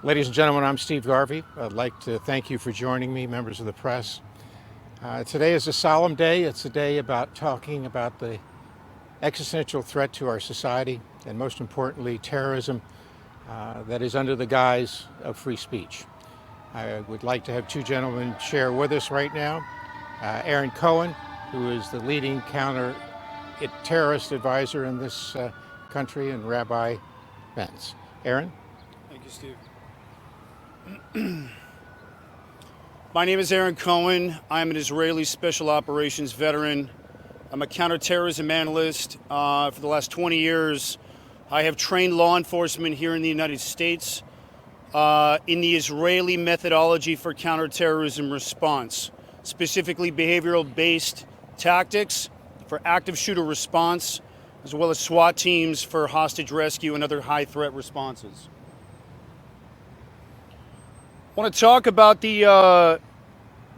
Ladies and gentlemen, I'm Steve Garvey. I'd like to thank you for joining me, members of the press. Today is a solemn day. It's a day about talking about the existential threat to our society, and most importantly, terrorism that is under the guise of free speech. I would like to have two gentlemen share with us right now. Aaron Cohen, who is the leading counter-terrorist advisor in this country, and Rabbi Vance. Aaron? Thank you, Steve. My name is Aaron Cohen. I'm an Israeli special operations veteran. I'm a counterterrorism analyst. For the last 20 years, I have trained law enforcement here in the United States in the Israeli methodology for counterterrorism response, specifically behavioral-based tactics for active shooter response, as well as SWAT teams for hostage rescue and other high-threat responses. I want to talk about the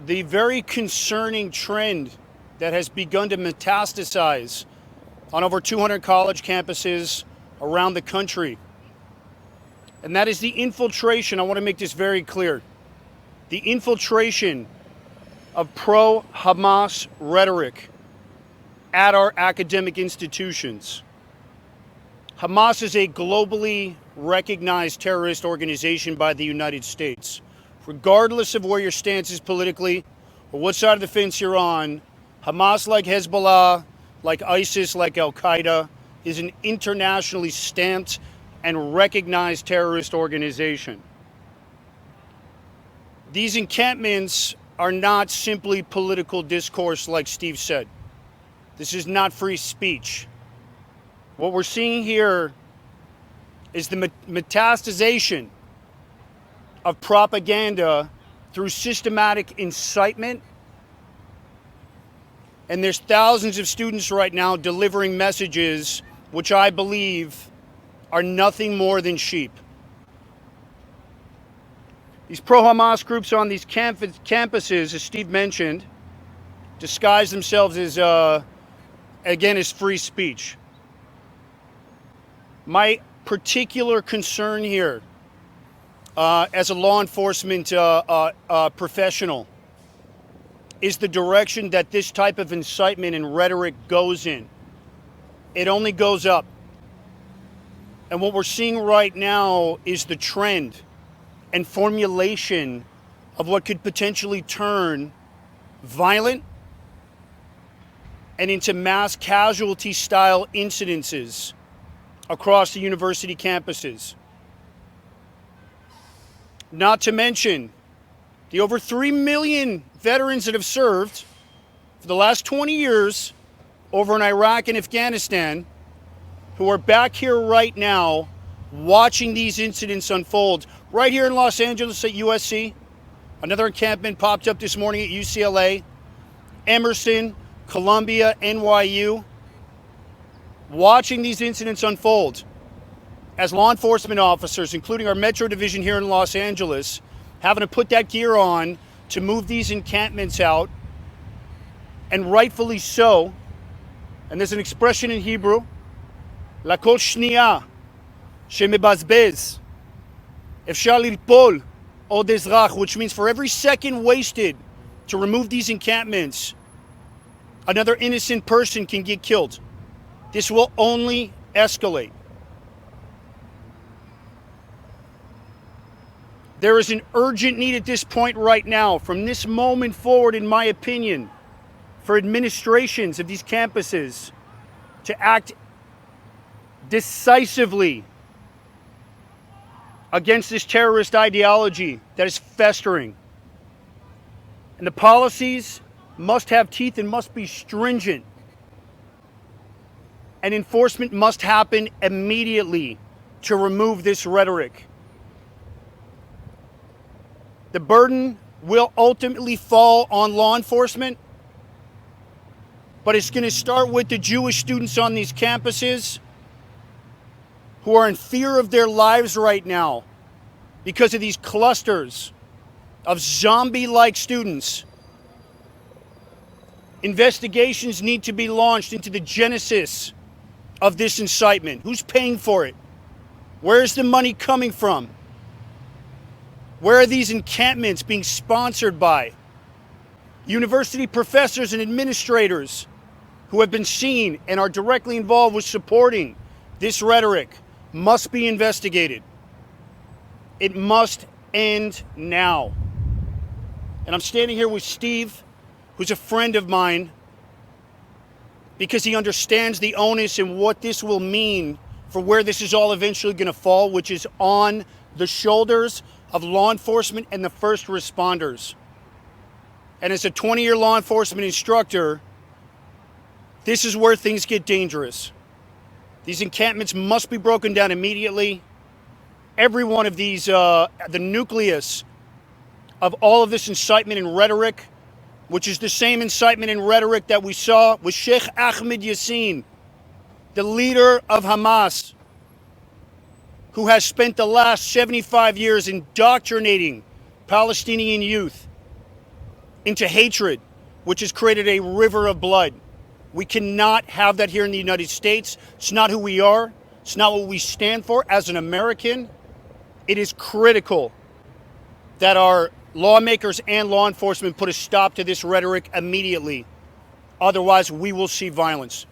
very concerning trend that has begun to metastasize on over 200 college campuses around the country. And that is the infiltration, I want to make this very clear, the infiltration of pro-Hamas rhetoric at our academic institutions. Hamas is a globally recognized terrorist organization by the United States. Regardless of where your stance is politically or what side of the fence you're on, Hamas, like Hezbollah, like ISIS, like Al-Qaeda, is an internationally stamped and recognized terrorist organization. These encampments are not simply political discourse, like Steve said. This is not free speech. What we're seeing here is the metastasization of propaganda through systematic incitement. And there's thousands of students right now delivering messages which I believe are nothing more than sheep. These pro-Hamas groups on these campuses, as Steve mentioned, disguise themselves as, again, as free speech. My particular concern here, as a law enforcement professional, is the direction that this type of incitement and rhetoric goes in. It only goes up. And what we're seeing right now is the trend and formulation of what could potentially turn violent and into mass casualty style incidences across the university campuses. Not to mention the over 3 million veterans that have served for the last 20 years over in Iraq and Afghanistan, who are back here right now watching these incidents unfold. Right here in Los Angeles at USC, another encampment popped up this morning at UCLA, Emerson, Columbia, NYU, watching these incidents unfold as law enforcement officers, including our Metro Division here in Los Angeles, having to put that gear on to move these encampments out, and rightfully so. And there's an expression in Hebrew, "Lakol shniya shemebazbez efshar lilpol od ezrach," which means for every second wasted to remove these encampments, another innocent person can get killed. This will only escalate. There is an urgent need at this point right now, from this moment forward, in my opinion, for administrations of these campuses to act decisively against this terrorist ideology that is festering. And the policies must have teeth and must be stringent. And enforcement must happen immediately to remove this rhetoric. The burden will ultimately fall on law enforcement, but it's going to start with the Jewish students on these campuses who are in fear of their lives right now because of these clusters of zombie-like students. Investigations need to be launched into the genesis of this incitement. Who's paying for it? Where's the money coming from? Where are these encampments being sponsored by? University professors and administrators who have been seen and are directly involved with supporting this rhetoric must be investigated. It must end now. And I'm standing here with Steve, who's a friend of mine, because he understands the onus and what this will mean for where this is all eventually going to fall, which is on the shoulders of law enforcement and the first responders. And as a 20-year law enforcement instructor, this is where things get dangerous. These encampments must be broken down immediately. Every one of these, the nucleus of all of this incitement and rhetoric, which is the same incitement and rhetoric that we saw with Sheikh Ahmed Yassin, the leader of Hamas, who has spent the last 75 years indoctrinating Palestinian youth into hatred, which has created a river of blood. We cannot have that here in the United States. It's not who we are. It's not what we stand for as an American. It is critical that our lawmakers and law enforcement put a stop to this rhetoric immediately. Otherwise, we will see violence.